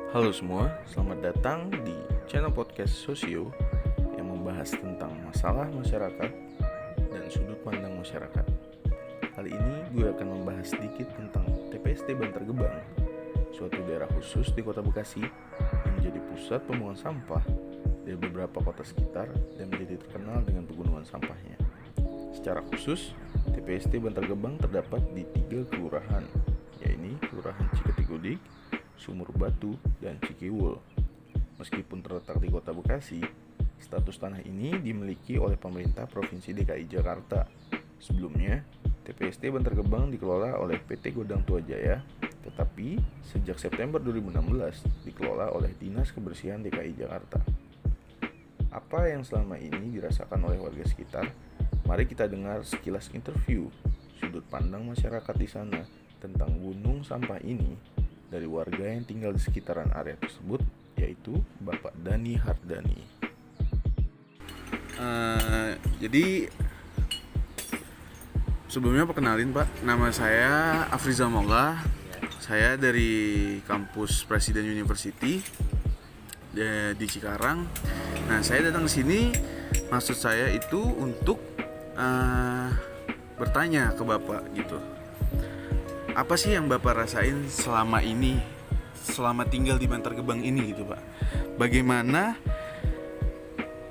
Halo semua, selamat datang di channel podcast Sosio yang membahas tentang masalah masyarakat dan sudut pandang masyarakat. Kali ini gue akan membahas sedikit tentang TPST Bantar Gebang, suatu daerah khusus di kota Bekasi yang menjadi pusat pembuangan sampah dari beberapa kota sekitar dan menjadi terkenal dengan pegunungan sampahnya. Secara khusus, TPST Bantar Gebang terdapat di 3 kelurahan, yaitu Kelurahan Ciketigodik, Sumur Batu, dan Cikiwul. Meskipun terletak di kota Bekasi, status tanah ini dimiliki oleh pemerintah Provinsi DKI Jakarta. Sebelumnya, TPST Bantar Gebang dikelola oleh PT Godang Tua Jaya, tetapi sejak September 2016 dikelola oleh Dinas Kebersihan DKI Jakarta. Apa yang selama ini dirasakan oleh warga sekitar? Mari kita dengar sekilas interview sudut pandang masyarakat di sana tentang gunung sampah ini dari warga yang tinggal di sekitaran area tersebut, yaitu Bapak Dani Hardani. Jadi sebelumnya perkenalin Pak, nama saya Afriza Molla. Saya dari kampus Presiden University di Cikarang. Nah, saya datang ke sini, maksud saya itu untuk bertanya ke Bapak gitu. Apa sih yang Bapak rasain selama tinggal di Bantar Gebang ini gitu Pak? Bagaimana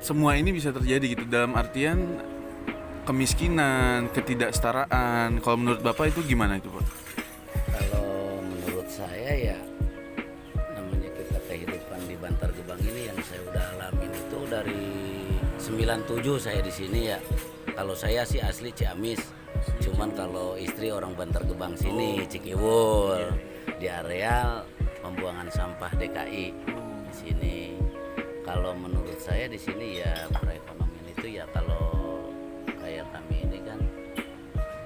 semua ini bisa terjadi gitu, dalam artian kemiskinan, ketidaksetaraan. Kalau menurut Bapak itu gimana itu Pak? Kalau menurut saya ya, namanya kita kehidupan di Bantar Gebang ini yang saya udah alamin itu dari 97 saya di sini ya. Kalau saya sih asli Ciamis, cuman kalau istri orang Bantar Gebang sini, Cikiwul, di areal pembuangan sampah DKI di sini. Kalau menurut saya di sini ya perekonomian itu ya, kalau kayak kami ini kan,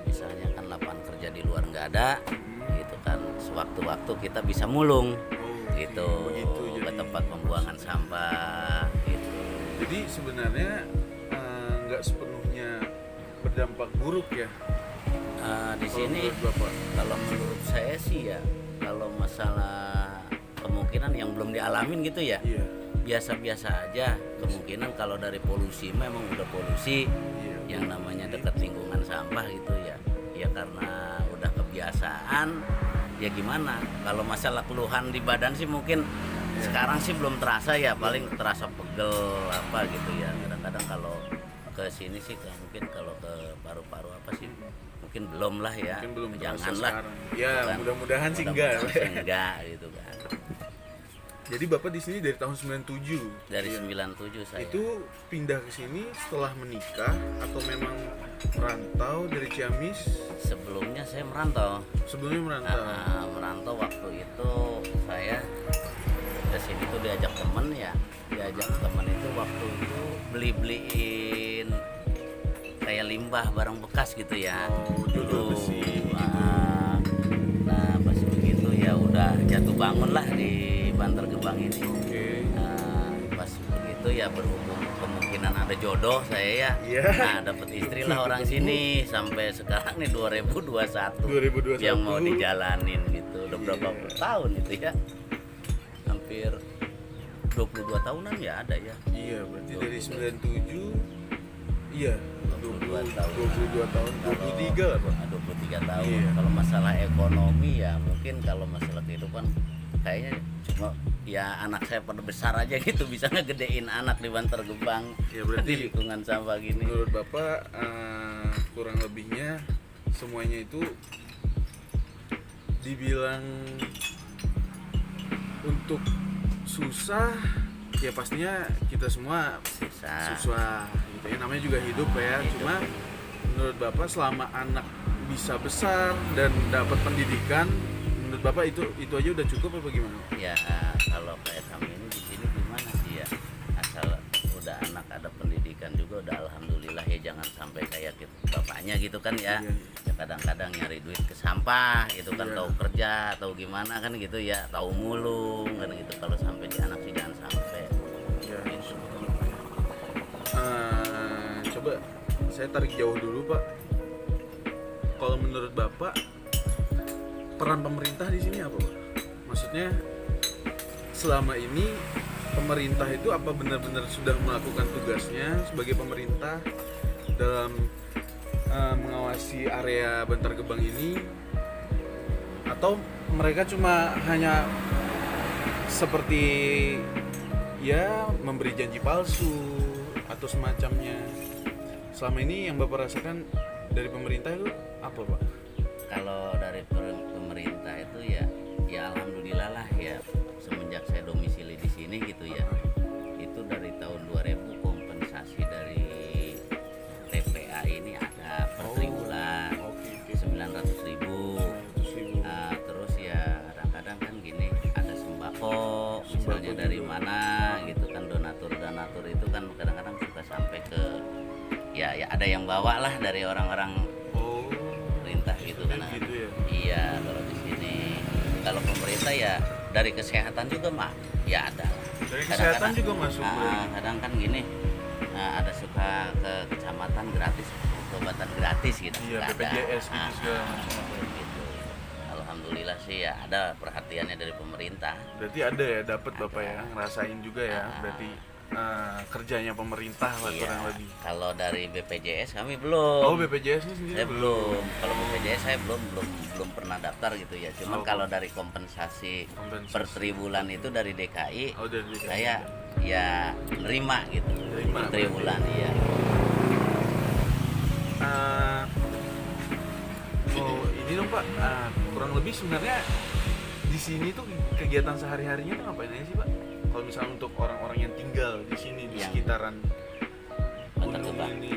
misalnya kan lapangan kerja di luar nggak ada, gitu kan, sewaktu-waktu kita bisa mulung, gitu, ke tempat pembuangan sampah, gitu. Jadi sebenarnya nggak sepenuhnya berdampak buruk ya. Di sini kalau menurut saya sih ya, kalau masalah kemungkinan yang belum dialamin gitu ya, biasa-biasa aja. Kemungkinan kalau dari polusi memang udah polusi, yang namanya dekat lingkungan sampah gitu ya, ya karena udah kebiasaan. Ya gimana, kalau masalah keluhan di badan sih mungkin sekarang sih belum terasa ya, paling terasa pegel apa gitu ya. Kadang-kadang kalau ke sini sih mungkin kalau ke paru-paru apa sih mungkin belum lah ya, janganlah ya kan? Mudah-mudahan sih enggak gitu kan. Jadi Bapak di sini dari tahun 97. Dari 97 saya. Itu pindah ke sini setelah menikah atau memang merantau dari Ciamis? Sebelumnya saya merantau. Sebelumnya merantau. Merantau waktu itu saya ke sini tuh diajak temen ya. Diajak temen itu waktu itu beliin kayak limbah barang bekas gitu ya. Dulu besi. Nah pas begitu ya udah jatuh bangun lah di Bantar Gebang ini. Pas begitu ya berhubung kemungkinan ada jodoh saya ya. Nah dapet istri lah orang sini sampai sekarang nih 2021 yang mau dijalanin gitu. Udah berapa tahun itu ya? Hampir 22 tahunan ya ada ya. Iya, berarti dari 97 iya 22 tahun. 22 tahun, 23 lah Pak. 23 tahun. Iya. Kalau masalah ekonomi ya mungkin, kalau masalah kehidupan kayaknya cuma ya anak saya pada besar aja gitu, bisa ngegedein anak di Bantar Gebang. Ya berarti di lingkungan sampah gini. Menurut Bapak kurang lebihnya semuanya itu dibilang untuk susah ya, pastinya kita semua susah gitu ya, namanya juga hidup ya. Cuma menurut Bapak selama anak bisa besar dan dapat pendidikan, menurut Bapak itu aja udah cukup apa gimana? Ya kalau kayak kami ini di sini gimana sih ya, asal udah anak ada pendidikan juga udah alhamdulillah ya, jangan sampai kayak gitu, bapaknya gitu kan ya. Ya kadang-kadang nyari duit ke sampah gitu kan, tahu kerja tahu gimana kan gitu ya, tahu mulung kan gitu. Kalau sampai di anak sih jangan sampai gitu. Coba saya tarik jauh dulu Pak. Kalau menurut Bapak peran pemerintah di sini apa Pak? Maksudnya selama ini pemerintah itu apa benar-benar sudah melakukan tugasnya sebagai pemerintah dalam mengawasi area Bantar Gebang ini, atau mereka cuma hanya seperti ya memberi janji palsu atau semacamnya. Selama ini yang Bapak rasakan dari pemerintah itu apa, Pak? Kalau dari pemerintah itu ya alhamdulillah lah ya, semenjak saya domisili di sini gitu ya, itu dari tahun 2000 kompensasi dari TPA ini ada per tribulan 900.000. Terus ya kadang-kadang kan gini, ada sembako misalnya dari mana gitu kan, donatur itu kan kadang-kadang suka sampai ke ya ada yang bawa lah dari orang-orang perintah gitu kan. Gitu ya. Iya, kalau di sini kalau pemerintah ya dari kesehatan juga mah ya ada. Dari kesehatan juga masuk. Kadang kan gini, ada suka ke kecamatan gratis, obatan gratis gitu. Iya, BPJS gitu segala macam. Gitu. Alhamdulillah sih ya ada perhatiannya dari pemerintah. Berarti ada ya, dapat Bapak ya, ngerasain juga ya. Berarti kerjanya pemerintah lah Iya, kurang lebih. kalau dari BPJS kami belum. Oh, BPJS ini sendiri Saya belum. Kalau BPJS saya belum pernah daftar gitu ya. Cuman kalau dari kompensasi per tribulan itu dari DKI, Oh, dari DKI. saya ya nerima gitu. Nerima, Per tribulan iya. Ini dong Pak, kurang lebih sebenarnya di sini tuh kegiatan sehari-harinya tuh ngapain aja sih Pak? Kalau misalnya untuk orang-orang yang tinggal di sini di Yang sekitaran Bantar gunung Gebang. ini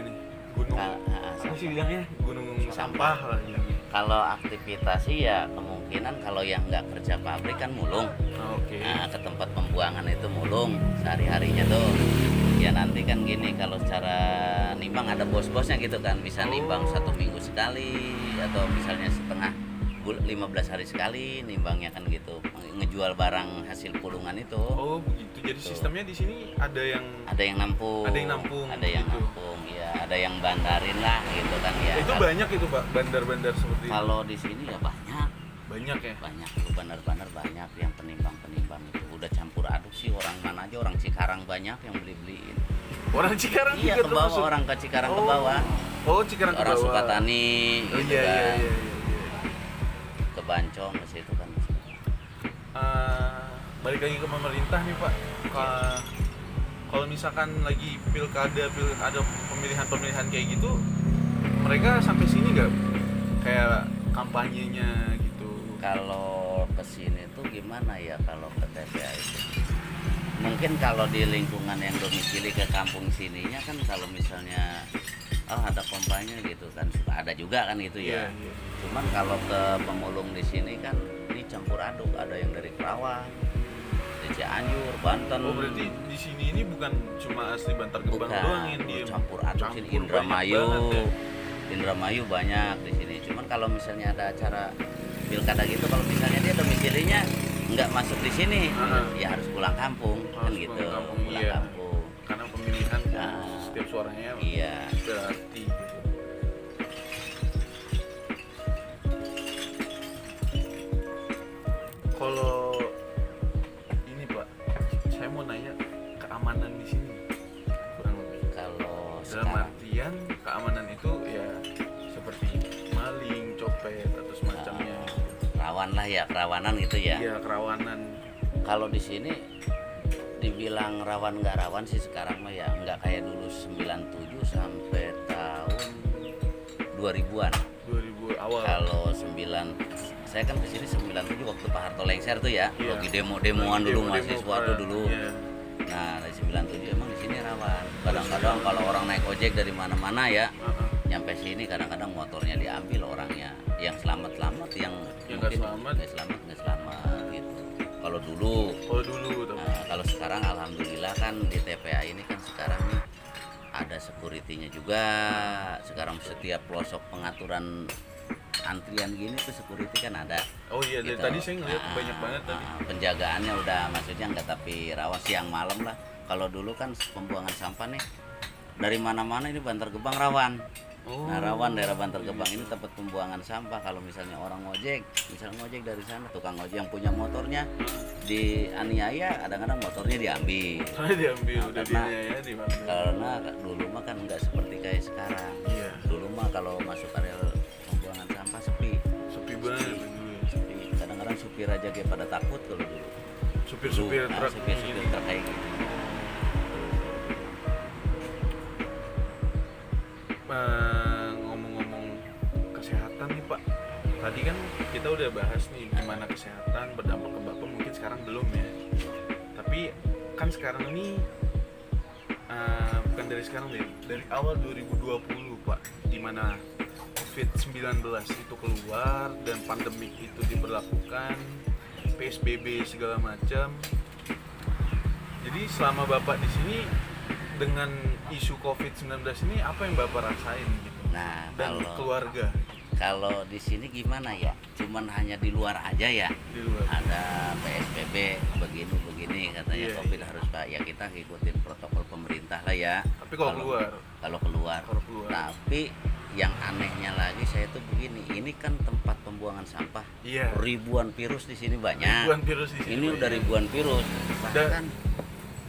gunung apa sih bilangnya, gunung sampah lah ya. Kalau aktivitas sih ya kemungkinan kalau yang nggak kerja pabrik kan mulung. Oke. Ke tempat pembuangan itu mulung sehari-harinya tuh. Ya nanti kan gini, kalau secara nimbang ada bos-bosnya gitu kan, bisa nimbang 1 minggu sekali atau misalnya 15 hari sekali nimbangnya kan gitu, ngejual barang hasil pulungan itu. Oh begitu. Jadi sistemnya di sini ada yang nampung, ada yang nampung gitu. Ya ada yang bandarin lah gitu kan ya. Itu banyak itu Pak, bandar-bandar seperti itu. Kalau di sini ya Banyak ya. banyak tuh bandar-bandar, banyak yang penimbang itu udah campur aduk sih, orang mana aja, orang Cikarang banyak yang beliin. Orang Cikarang Iya, juga ke bawah, termasuk. orang ke Cikarang ke bawah. Oh, Cikarang ke Orang bawah. Sukatani Oh gitu iya, kan. iya, iya, iya. Ke Bancong ke situ kan. Balik lagi ke pemerintah nih Pak. Kalau misalkan lagi pilkada pemilihan kayak gitu, mereka sampai sini nggak kayak kampanyenya gitu? Kalau ke sini tuh gimana ya, kalau ke TPA itu? Mungkin kalau di lingkungan yang domisili ke kampung sininya kan, kalau misalnya ada kampanye gitu kan, suka ada juga kan gitu ya. Iya. Cuman kalau ke pemulung di sini kan ini campur aduk, ada yang dari Kerawang, dari Cianjur, Banten. Oh berarti di sini ini bukan cuma asli Bantar Gebang Bukan, doang yang dia campur aduk sini. banyak Indramayu, banget ya. Indramayu banyak di sini. Cuman kalau misalnya ada acara pilkada gitu, kalau misalnya dia domisilinya nggak masuk di sini, ya harus pulang kampung kan Harus gitu. pulang kampung, Pulang iya. kampung. Karena pemilihan kan Nah, setiap suaranya Iya. berarti gitu. Kalau ini Pak, saya mau nanya keamanan di sini kurang lebih. Kalau Dalam sekarang artian keamanan itu ya seperti maling, copet atau semacamnya. rawan lah ya, kerawanan gitu ya. Iya, kerawanan. Kalau di sini dibilang rawan nggak rawan sih sekarang mah ya nggak kayak dulu 97 sampai tahun 2000-an. 2000 awal. Kalau saya kan kesini 97 waktu Pak Harto lengser tuh ya, Iya. lagi demo-demoan dulu, mahasiswa tuh dulu. Iya. Nah dari 97 emang di sini rawan. Kadang-kadang kalau orang naik ojek dari mana-mana ya, nyampe sini kadang-kadang motornya diambil orangnya. Yang selamat yang nggak mungkin selamat. nggak selamat gitu. Kalau dulu. Kalau dulu tapi Nah, kalau sekarang alhamdulillah kan di TPA ini kan sekarang nih ada security-nya juga. Sekarang setiap pelosok pengaturan antrian gini tuh security kan ada. oh iya dari Gitu. tadi saya ngeliat banyak banget tadi. Penjagaannya udah, maksudnya nggak tapi rawan siang malam lah. Kalau dulu kan pembuangan sampah nih dari mana-mana, ini Bantar Gebang rawan. Oh. Nah, rawan daerah Bantar Gebang ini tempat pembuangan sampah. Kalau misalnya orang ngojek, misalnya ngojek dari sana, tukang ojek yang punya motornya dianiaya, kadang-kadang motornya diambil. Soalnya diambil, Nah, udah karena- dia diambil. Karena dulu mah kan nggak seperti kayak sekarang. Iya. Dulu mah kalau masuk area pembuangan sampah sepi. Sepi banget dulu ya. Sepi. Kadang-kadang supir aja kayak pada takut kalau dulu. Supir-supir Dulu, truk supir-supir gini. truk kayak gitu. Ngomong-ngomong kesehatan nih Pak, tadi kan kita udah bahas nih gimana kesehatan berdampak ke Bapak, mungkin sekarang belum ya, tapi kan sekarang ini bukan dari sekarang deh, dari awal 2020 Pak, dimana COVID-19 itu keluar dan pandemik itu diberlakukan, PSBB segala macam. Jadi selama Bapak di sini dengan isu COVID-19 ini apa yang Bapak rasain gitu? Nah, Dan keluarga kalau di sini gimana ya? Cuman hanya di luar aja ya. di luar. Ada PSBB begini katanya Iya, COVID harus Pak. Ya kita ngikutin protokol pemerintah lah ya. Tapi kalau keluar, Kalau keluar. kalau keluar. Tapi yang anehnya lagi saya tuh begini, ini kan tempat pembuangan sampah. Iya. Ribuan virus di sini banyak. Ribuan virus di sini. Ini udah ribuan virus. Dan- Bahkan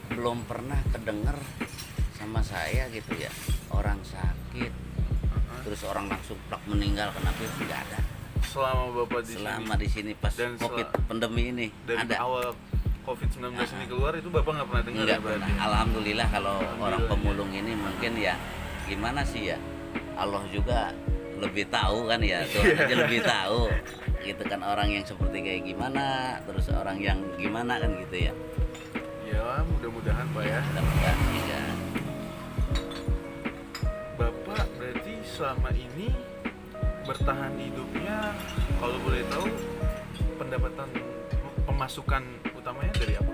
belum pernah kedenger sama saya gitu ya. Orang sakit, terus orang langsung plak meninggal kena virus, nggak ada. Selama Bapak di Selama sini di sini pas Dan COVID pandemi ini dari ada. awal COVID-19 ini keluar itu Bapak nggak pernah dengar Enggak ya berarti? pernah. Alhamdulillah kalau orang Alhamdulillah. pemulung ini mungkin ya gimana sih ya, Allah juga lebih tahu kan ya, Tuhan Iya. aja lebih tahu gitu kan, orang yang seperti kayak gimana, terus orang yang gimana kan gitu ya. Ya mudah-mudahan Pak ya. Mudah-mudahan juga. Bapak berarti selama ini bertahan hidupnya, kalau boleh tahu, pendapatan pemasukan utamanya dari apa?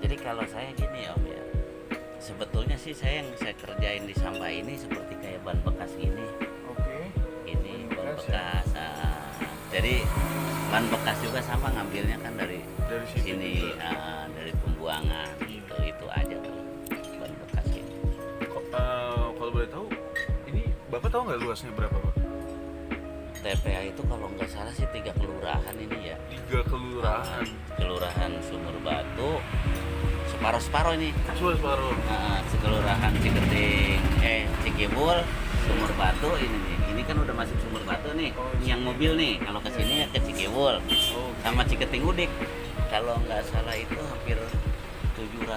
Jadi kalau saya gini Om ya, sebetulnya sih saya yang saya kerjain di sampah ini seperti kayak ban bekas gini. Oke. Ini Ban ban bekas bekas. Jadi ban bekas juga sama ngambilnya kan dari Dari situ sini, juga. dari pembuangan Iya. gitu, itu aja tuh ban bekas ini. Kalau boleh tahu, ini Bapak tahu nggak luasnya berapa Pak? TPA itu kalau nggak salah sih 3 kelurahan ini ya. 3 kelurahan. Kelurahan Sumur Batu, separuh-separuh ini. Separuh. Kelurahan Ciketing, Cikibul, Sumur Batu ini nih. Ini kan udah masuk Sumur Batu nih. Oh, Ini yang mobil nih. Kalau ke sini ya ke Cikibul. Oh, Sama Ciketing Udik. Kalau nggak salah itu hampir 750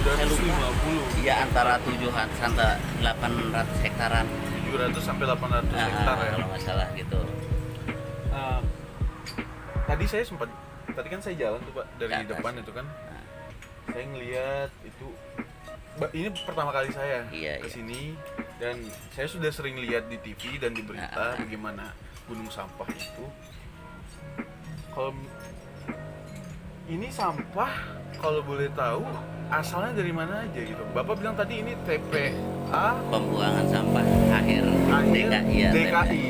saya lupa. 750. Iya, antara 700 sampai 800 hektaran. 700 sampai 800 hektar ya. Kalau nggak salah gitu. Tadi kan saya jalan tuh Pak dari Ke atas. depan itu kan. Nah. Saya ngelihat itu ini pertama kali saya Iya, ke iya. sini dan saya sudah sering lihat di TV dan di berita Nah. bagaimana gunung sampah itu. Kalau ini sampah kalau boleh tahu asalnya dari mana aja gitu. Bapak bilang tadi ini TPA Pembuangan sampah akhir DKI ya. DKI.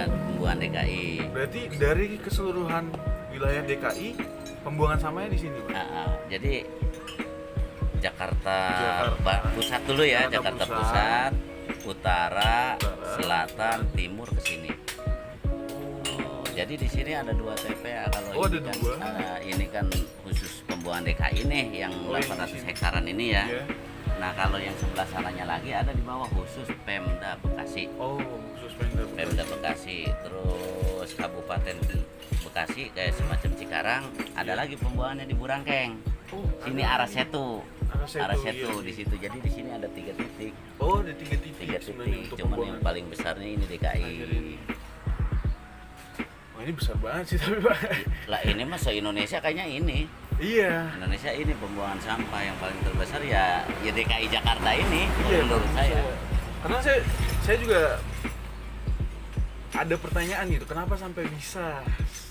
Pembuangan DKI. Berarti dari keseluruhan wilayah DKI pembuangan sampahnya di sini, Pak. Jadi Jakarta Jakarta. Pusat dulu ya, Jakarta Jakarta Pusat. Pusat, Utara, Utara. Selatan, Timur ke sini. Jadi di sini ada 2 TPA kalau Oh, ini ada kan, 2. ini kan khusus pembuangan DKI nih yang Oh, yang di 800 sini. hektaran ini ya. Iya. Nah, kalau yang sebelah sananya lagi ada di bawah khusus Pemda Bekasi. Oh, khusus Pemda Pemda Bekasi, terus Kabupaten Bekasi kayak semacam Cikarang, ada lagi pembuangannya di Burangkeng. Oh, Sini ada arah Setu. Arah Setu, iya. Di situ. Jadi di sini ada 3 titik. Oh, ada 3 titik. 3 sebenarnya titik. untuk Cuman yang pembuangan. paling besarnya ini DKI. Akhir ini. Wah, ini besar banget sih tapi Pak. Lah ini mah se-Indonesia kayaknya ini. Iya. Indonesia ini pembuangan sampah yang paling terbesar ya DKI Jakarta ini Iya, menurut saya. Karena saya juga ada pertanyaan gitu, kenapa sampai bisa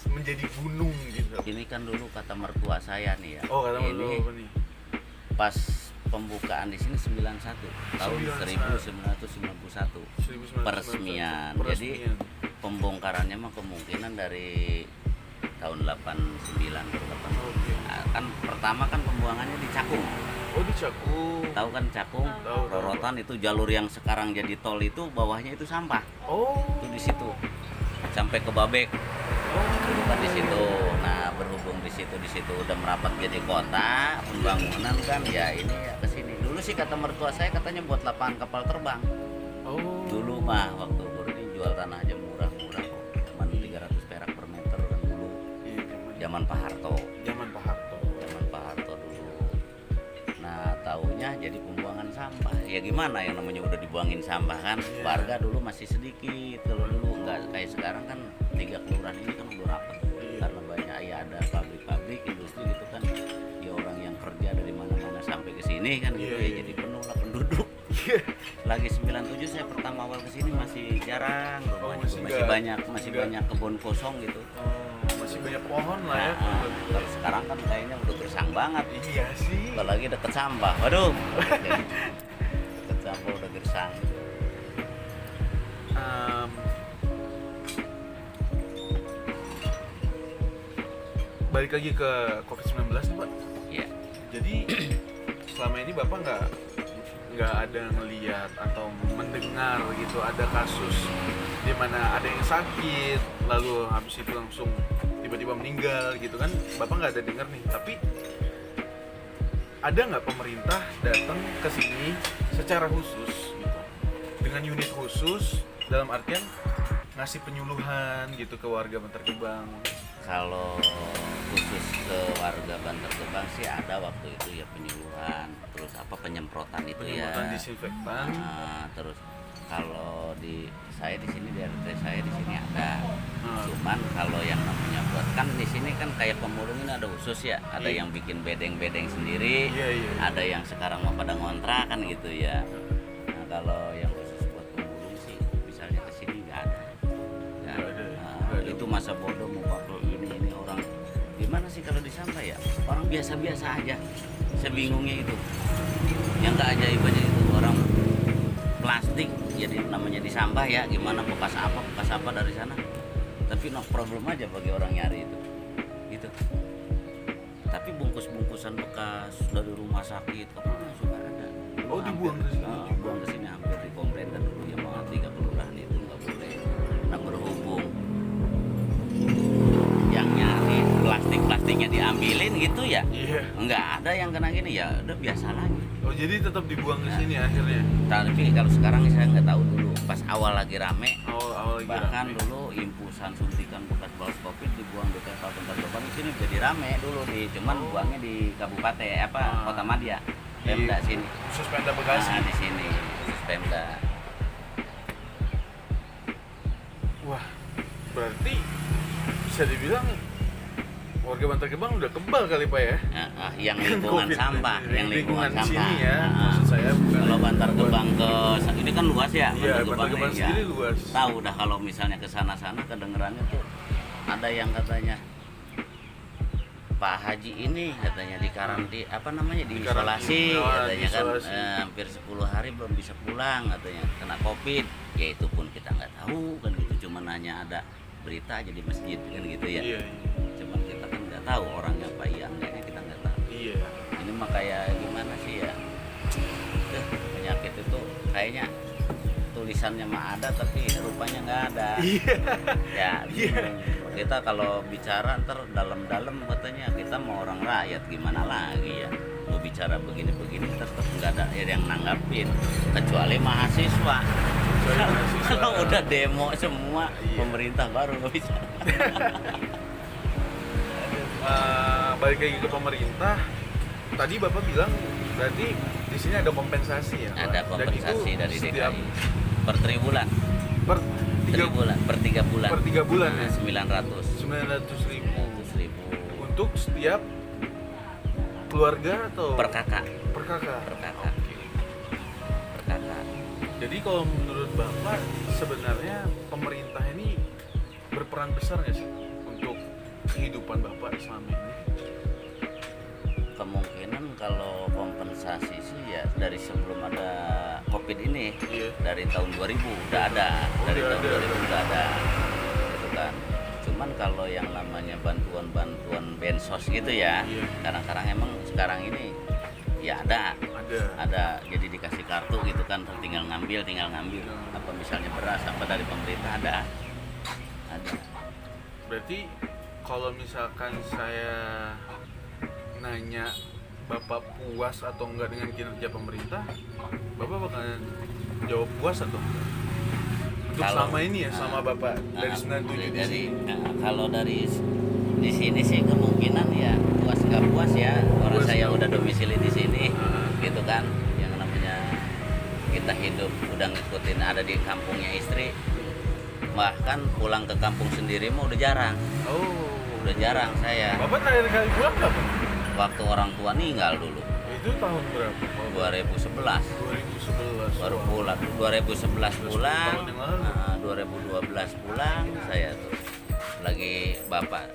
menjadi gunung gitu? Ini kan dulu kata mertua saya nih ya. Oh, kata ini dulu apa nih? pas pembukaan di sini 91 tahun 91. 1991 peresmian. Jadi pembongkarannya mah kemungkinan dari tahun 89 88. Oke. Nah, kan pertama kan pembuangannya di Cakung. Oh di Cakung. Tahu kan Cakung? Tahu. Rorotan itu jalur yang sekarang jadi tol itu bawahnya itu sampah. Oh. Itu di situ. Sampai ke Babek. Dulu kan di situ. Nah, berhubung di situ udah merapat jadi kota, pembangunan kan ya ini ya ke sini. Dulu sih kata mertua saya katanya buat lapangan kapal terbang. Oh. Dulu mah waktu Burdin jual tanah aja murah-murah kok. Cuman 300 perak per meter kan dulu. Iya, Zaman Pak Harto. zaman Pak Harto. Zaman Pak Harto dulu. Nah, taunya jadi pembuangan sampah. Ya gimana yang namanya udah dibuangin sampah kan? Iya. Warga dulu masih sedikit. Kalau dulu nggak kayak sekarang kan 3 kelurahan ini kan udah rapat. Iya. Karena banyak ya ada pabrik-pabrik, industri gitu kan. Ya orang yang kerja dari mana-mana sampai ke sini kan gitu Iya, ya. iya. Jadi penuh lah penduduk. Iya. Lagi 97 saya pertama awal ke sini masih jarang, Oh, rumahnya masih masih nggak- banyak nggak- banyak kebun kosong gitu. Oh, masih banyak pohon lah ya. Nah, kalau sekarang kan kayaknya udah gersang banget. Iya sih. Apalagi deket sampah, waduh. Deket sampah udah gersang. Em, balik lagi ke COVID-19 nih Pak. Ya, Jadi selama ini Bapak nggak ada ngeliat atau mendengar gitu ada kasus di mana ada yang sakit lalu habis itu langsung tiba-tiba meninggal gitu kan, Bapak nggak ada dengar nih. Tapi ada nggak pemerintah datang ke sini secara khusus gitu dengan unit khusus dalam artian ngasih penyuluhan gitu ke warga Bantar Gebang? kalau khusus ke warga Bantar Gebang sih ada waktu itu ya penyuluhan, terus apa penyemprotan itu Penyemprotan ya. disinfektan. Terus kalau di saya di sini di RT saya di sini ada. Ah. Cuman kalau yang namanya buat kan di sini kan kayak pemulung ini ada khusus ya, ada Iya. yang bikin bedeng-bedeng sendiri, Iya, iya. ada yang sekarang mau pada ngontrak kan gitu ya. Nah, kalau yang khusus buat pemulung sih misalnya ke sini nggak ada. Nggak ada, Nah, nggak ada. itu masa bodoh mau pakai ini orang gimana sih kalau di sampah ya orang biasa-biasa aja. Saya bingungnya itu. Yang nggak ajaib aja itu orang plastik jadi namanya di sampah ya, gimana bekas apa dari sana, tapi no problem aja bagi orang nyari itu gitu. Tapi bungkus-bungkusan bekas dari rumah sakit kemana juga ada. Oh, dibuang ke sini juga. Buang ke sini hampir dikomplainkan dulu ya, mau 3 kelurahan itu nggak boleh. Nah, berhubung yang nyari plastiknya diambilin gitu ya, Iya. nggak ada yang kena gini ya udah biasa lagi. Oh jadi tetap dibuang ke sini akhirnya. Tapi kalau sekarang saya nggak tahu dulu pas awal lagi rame, Awal lagi bahkan rame. dulu impusan suntikan bekas baus covid dibuang di Bantar Gebang di sini jadi rame dulu cuman buangnya di kabupaten Kota Madya, Pemda sini. Khusus Pemda Bekasi. Nah, di sini khusus Pemda. Wah, berarti bisa dibilang warga Bantar Gebang udah kebal kali Pak ya? Yang lingkungan Covid. sampah, yang lingkungan sampah. sini ya. Nah, Maksud saya bukan. kalau Bantar Gebang ke ini kan luas ya, Iya, Bantar Gebang ya. sendiri luas. Tahu dah kalau misalnya ke sana-sana kedengerannya tuh ada yang katanya Pak Haji ini katanya di karantina Di diisolasi karantina, katanya kan diisolasi. hampir 10 hari belum bisa pulang katanya kena Covid. Ya itu pun kita nggak tahu kan gitu, cuma nanya ada berita aja di masjid kan gitu ya. Iya, Cuman kita kan nggak tahu orangnya apa iya enggaknya kita nggak tahu. iya. Ini mah kayak gimana sih ya, penyakit itu kayaknya tulisannya mah ada tapi rupanya nggak ada. Iya. Ya bingung. Kita kalau bicara ntar dalam-dalam katanya kita mau orang rakyat gimana lagi ya, mau bicara begini-begini tetap nggak ada yang nanggapin kecuali mahasiswa. Kalau udah demo semua Iya. pemerintah baru nggak bisa. Balik lagi ke pemerintah. Tadi Bapak bilang berarti di sini ada kompensasi ya? Pak? Ada Dan kompensasi itu dari setiap DKI per tribulan. per tiga, Per 3 bulan. per 3 bulan ya? 900 900.000 ribu untuk setiap keluarga atau per kakak. per kakak? Per kakak. Oke. Per kakak. Jadi kalau menurut Bapak sebenarnya pemerintah ini berperan besar nggak sih untuk kehidupan Bapak selama ini? Kemungkinan kalau kompensasi sih ya dari sebelum ada Covid ini, Iya. dari tahun 2000 udah ada, Oh, dari udah tahun ada. 2000 udah ada, gitu kan. Cuma Cuman kalau yang namanya bantuan bansos gitu ya, Iya. kadang-kadang emang sekarang ini ya ada jadi dikasih kartu gitu kan, tinggal ngambil apa misalnya beras apa dari pemerintah ada. Berarti kalau misalkan saya nanya Bapak puas atau enggak dengan kinerja pemerintah, Bapak bakalan jawab puas atau enggak? Untuk selama ini ya, selama Bapak dari 97 di sini. Kalau dari di sini sih kemungkinan ya puas nggak puas ya, orang saya udah domisili di sini gitu kan, yang namanya kita hidup udah ngikutin ada di kampungnya istri, bahkan pulang ke kampung sendiri mah udah jarang saya. Bapak terakhir kali pulang kapan? Waktu orang tua meninggal dulu Itu tahun berapa? 2011 baru pulang 2011 pulang, tahun yang lalu. 2012 pulang saya tuh lagi bapak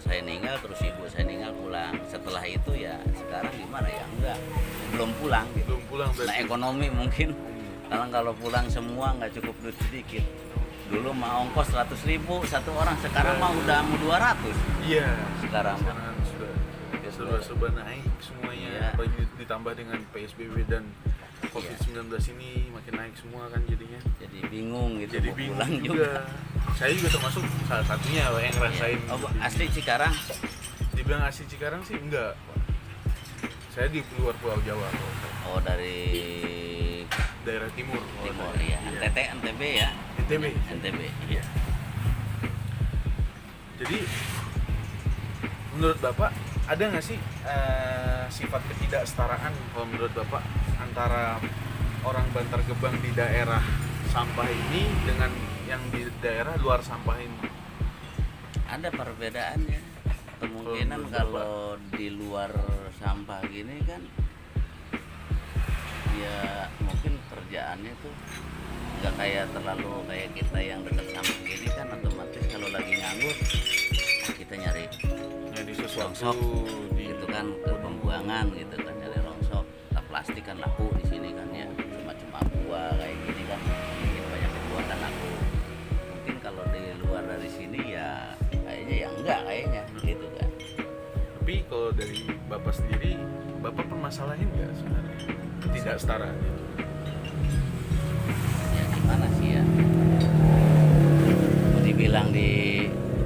saya meninggal, terus ibu saya meninggal pulang. Setelah itu ya sekarang gimana ya, belum pulang gitu. Belum pulang berarti. Nah ekonomi mungkin kalau pulang semua nggak cukup duit sedikit. Dulu mah ongkos 100.000 satu orang, sekarang mah udah mau 200. Iya. Sekarang mah sudah serba naik semuanya, Iya. apalagi ditambah dengan PSBB dan COVID-19 ini makin naik semua kan jadinya. jadi bingung gitu Jadi mau bingung pulang juga. Saya juga termasuk salah satunya yang ngerasain. Oh, asli Cikarang. Dibilang asli Cikarang sih enggak. Saya di luar Pulau Jawa. Oh, dari Daerah timur. timur ya. NTB ya. NTB. Iya. Jadi menurut Bapak ada nggak sih sifat ketidaksetaraan kalau menurut Bapak antara orang Bantar Gebang di daerah sampah ini dengan yang di daerah luar sampah ini? Ada perbedaannya. Kemungkinan kalau di luar sampah gini kan ya mungkin kerjaannya tuh nggak terlalu kayak kita yang dekat sampah gini kan, otomatis kalau lagi nganggur kita nyari Di sesuatu rongsok gitu kan, ke pembuangan gitu kan, nyari rongsok. Nah, plastik kan laku di sini kan ya, semacam aqua kayak gini kan, mungkin banyak dibuat kan laku. Mungkin kalau di luar dari sini ya kayaknya ya enggak kayaknya gitu kan. Tapi kalau dari Bapak sendiri, Bapak permasalahin nggak sebenarnya ketidaksetaraan itu? Ya gimana sih ya, dibilang di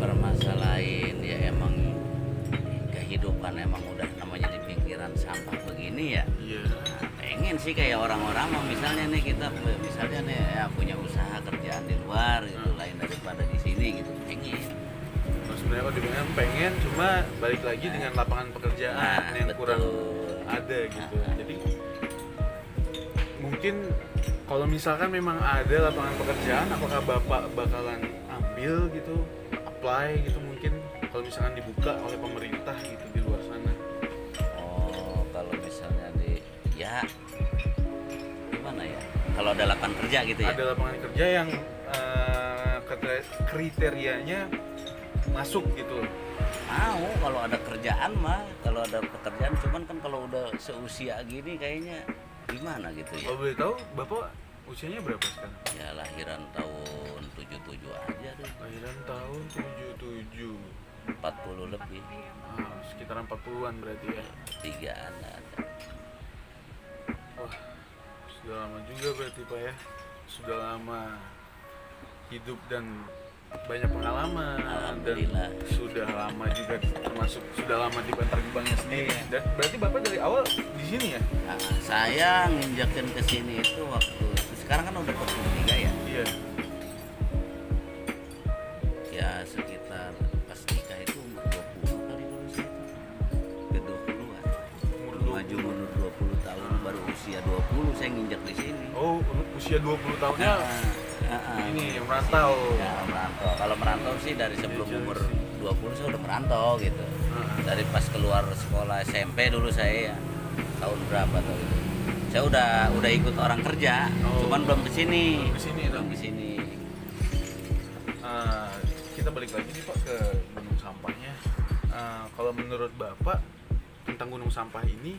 permasalahin ya, emang kehidupan emang udah namanya di pinggiran sampah begini ya. Iya. Nah, pengen sih kayak orang-orang mau misalnya nih kita misalnya nih ya punya usaha kerjaan di luar gitu, lain daripada di sini gitu, pengen. Nah, sebenarnya kalau dibilang pengen, cuma balik lagi dengan lapangan pekerjaan yang betul. kurang ada gitu. Jadi mungkin kalau misalkan memang ada lapangan pekerjaan, apakah Bapak bakalan ambil gitu, apply gitu mungkin kalau misalkan dibuka oleh pemerintah gitu di luar sana? Oh, kalau misalnya ya gimana ya, kalau ada lapangan kerja gitu ya. Ada lapangan kerja yang kriterianya masuk gitu. Mau kalau ada kerjaan mah, kalau ada pekerjaan, cuman kan kalau udah seusia gini kayaknya gimana gitu ya. Kalau boleh tahu Bapak usianya berapa sekarang? Ya lahiran tahun 77 aja deh. Lahiran tahun 77. 40 lebih. Sekitaran 40-an berarti ya. 3 anak. Wah, sudah lama juga berarti Pak ya. Sudah lama hidup dan banyak pengalaman. Alhamdulillah. Dan sudah lama juga, termasuk sudah lama di Bantar Gebangnya sendiri. Dan berarti Bapak dari awal di sini ya? Nah, saya nginjakin ke sini itu waktu sekarang kan udah 23 ya. Iya. Ya sekitar pas nikah itu umur 20 kali dulu sih. Ke 20-an. Maju mundur 20 tahun baru usia 20 saya nginjak di sini. Oh, usia 20 tahunnya ini merantau. Ya, merantau. Kalau merantau sih dari sebelum umur 20 saya udah merantau gitu. Dari pas keluar sekolah SMP dulu saya ya. Tahun berapa tuh itu? Saya udah ikut orang kerja, cuman belum kesini. Belum kesini. Kita balik lagi nih Pak ke gunung sampahnya. Kalau menurut Bapak tentang gunung sampah ini,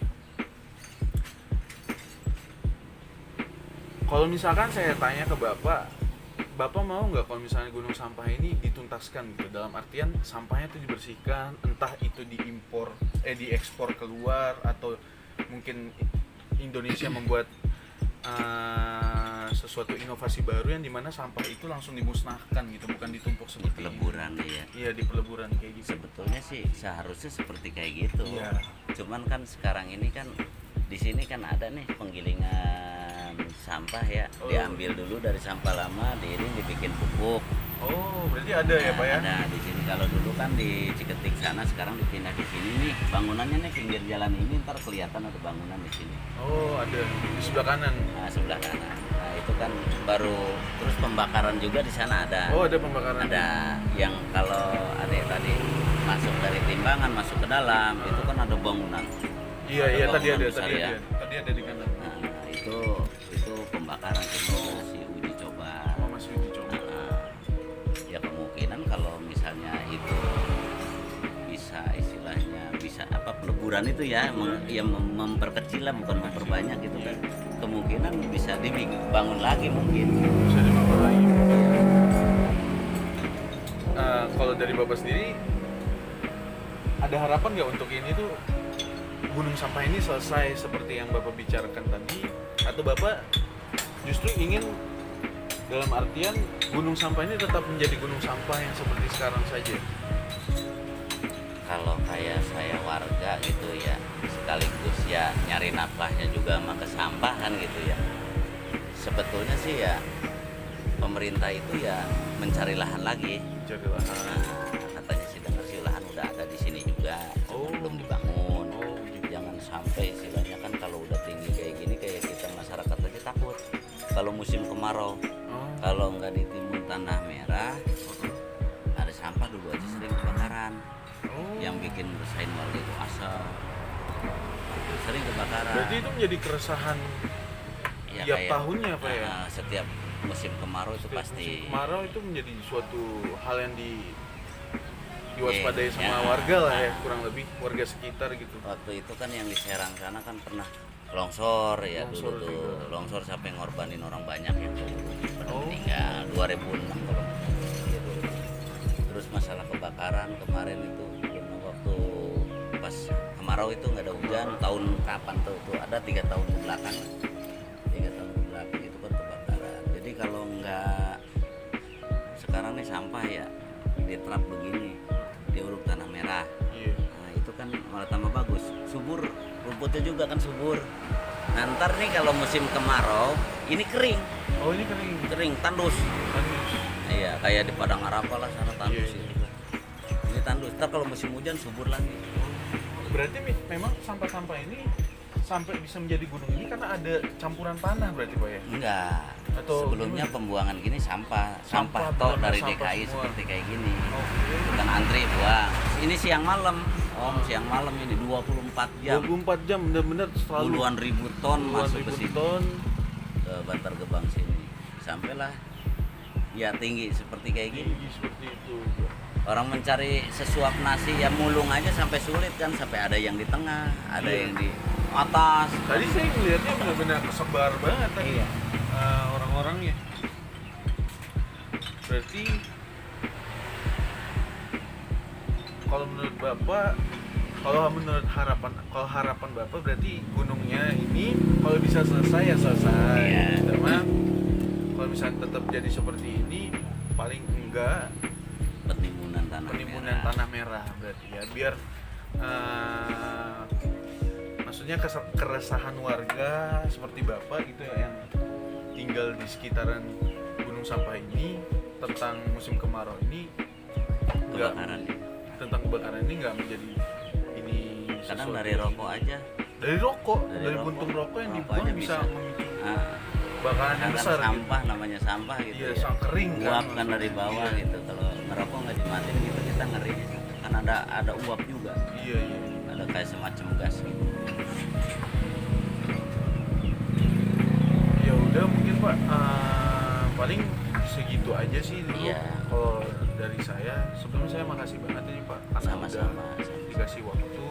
kalau misalkan saya tanya ke Bapak, Bapak mau nggak kalau misalnya gunung sampah ini dituntaskan gitu, dalam artian sampahnya itu dibersihkan, entah itu diekspor keluar, atau mungkin Indonesia membuat sesuatu inovasi baru yang dimana sampah itu langsung dimusnahkan gitu, bukan ditumpuk seperti Peleburan ya. iya, di peleburan kayak gitu. Sebetulnya sih seharusnya seperti kayak gitu. Iya. Cuman kan sekarang ini kan di sini kan ada nih penggilingan sampah ya. Oh. Diambil dulu dari sampah lama, ini dibikin pupuk. Oh, berarti ada ya Pak ya? Ada di sini. Kalau dulu kan di Ciketik sana, sekarang dipindah di sini nih. Bangunannya nih pinggir jalan ini, ntar kelihatan ada bangunan di sini. Oh, ada di sebelah kanan. Nah, sebelah kanan. Nah, itu kan baru, terus pembakaran juga di sana ada. Oh, ada pembakaran. Ada yang kalau ada yang tadi masuk dari timbangan masuk ke dalam, itu kan ada bangunan. Iya, Ada iya tadi bangunan ada, besar tadi ya. ada. Tadi ada di kanan. Nah, itu pembakaran itu masih uji coba. Oh, masih dicoba. Ya kemungkinan kalau misalnya itu bisa istilahnya bisa apa peleburan itu ya, memperkecil lah, bukan memperbanyak gitu kan, kemungkinan bisa dibangun lagi mungkin. Bisa dibangun lagi. Kalau dari Bapak sendiri ada harapan nggak untuk ini tuh gunung sampah ini selesai seperti yang Bapak bicarakan tadi, atau Bapak justru ingin dalam artian gunung sampah ini tetap menjadi gunung sampah yang seperti sekarang saja? Kalau kayak saya warga gitu ya, sekaligus ya nyari nafkahnya juga sama kesampahan gitu ya, sebetulnya sih ya pemerintah itu ya mencari lahan lagi. Mencari lahan. Katanya sih dengar sih lahan udah ada di sini juga, Oh. belum dibangun. Oh, gitu. Jangan sampai istilahnya kan kalau udah tinggi kayak gini, kayak kita masyarakat aja takut kalau musim kemarau. Oh. Kalau nggak ditimbun tanah merah, ada sampah dulu aja sering kebakaran. Oh. Yang bikin resahin warga itu asap, sering kebakaran. Berarti itu menjadi keresahan Ya, tiap kayak, tahunnya Pak ya? setiap musim kemarau itu Setiap pasti. musim kemarau itu menjadi suatu hal yang diwaspadai sama Ya. warga lah ya, kurang lebih warga sekitar gitu. Waktu itu kan yang di Serang sana kan pernah longsor ya, Longsor dulu tuh juga. longsor sampai ngorbanin orang banyak yang pada Oh. meninggal 2006 kalau nggak salah, gitu. Terus masalah kebakaran kemarin itu waktu pas kemarau itu nggak ada hujan, tahun kapan tuh ada 3 tahun ke belakang, 3 tahun ke belakang itu kan kebakaran. Jadi kalau nggak sekarang nih sampah ya diterap begini, diuruk tanah merah. Iya. Nah, itu kan malah tambah bagus. Subur, rumputnya juga kan subur. Nah, ntar nih kalau musim kemarau, ini kering, Oh, ini kering. tandus. Tandus. Iya, kayak di Padang Arafah lah sana tandus Iya, iya. itu. Ini tandus. Ntar kalau musim hujan subur lagi. Berarti memang sampah-sampah ini sampai bisa menjadi gunung ini karena ada campuran tanah berarti Pak ya? Enggak. Atau Sebelumnya pembuangan gini sampah Sampah, toh benar-benar dari sampah DKI semua. seperti kayak gini. Oke. Bukan antri buang. Ini siang malam. Om, siang malam ini 24 jam. 24 jam benar-benar selalu Puluhan ribu ton puluhan masuk ke ribu sini. ton. Ke Bantar Gebang sini, sampailah ya tinggi seperti kayak gini. Tinggi seperti itu. Orang mencari sesuap nasi ya mulung aja sampai sulit kan, sampai ada yang di tengah, ada Iya. yang di atas. Tadi saya ngelihatnya benar-benar kesebar banget tadi. Iya. Orang-orangnya. Berarti kalau menurut Bapak, kalau harapan Bapak berarti gunungnya ini kalau bisa selesai ya selesai. Iya. Cuma kalau misalnya tetap jadi seperti ini, paling enggak Penimbunan penimbunan tanah merah berarti ya, biar maksudnya keresahan warga seperti Bapak gitu ya, yang tinggal di sekitaran gunung sampah ini tentang musim kemarau ini enggak, kebakaran. tentang kebakaran ini enggak menjadi ini Kadang sesuatu dari yang- rokok aja. dari rokok Dari dari rokok. puntung rokok yang Rokok dibuang aja bisa bisa. memicu Ah, kebakaran yang kan besar gitu. sampah namanya sampah gitu Iya, ya. sang kering kan. Uap kan dari bawah Iya. gitu. Kalau ngerokok nggak dimatiin gitu kita ngeri. Kan ada uap juga. Iya, iya. Ada kayak semacam gas gitu. Ya udah mungkin Pak, paling segitu aja sih dulu. Iya. Kalau dari saya, sebelumnya saya makasih banget nih Pak karena Sama-sama. udah dikasih waktu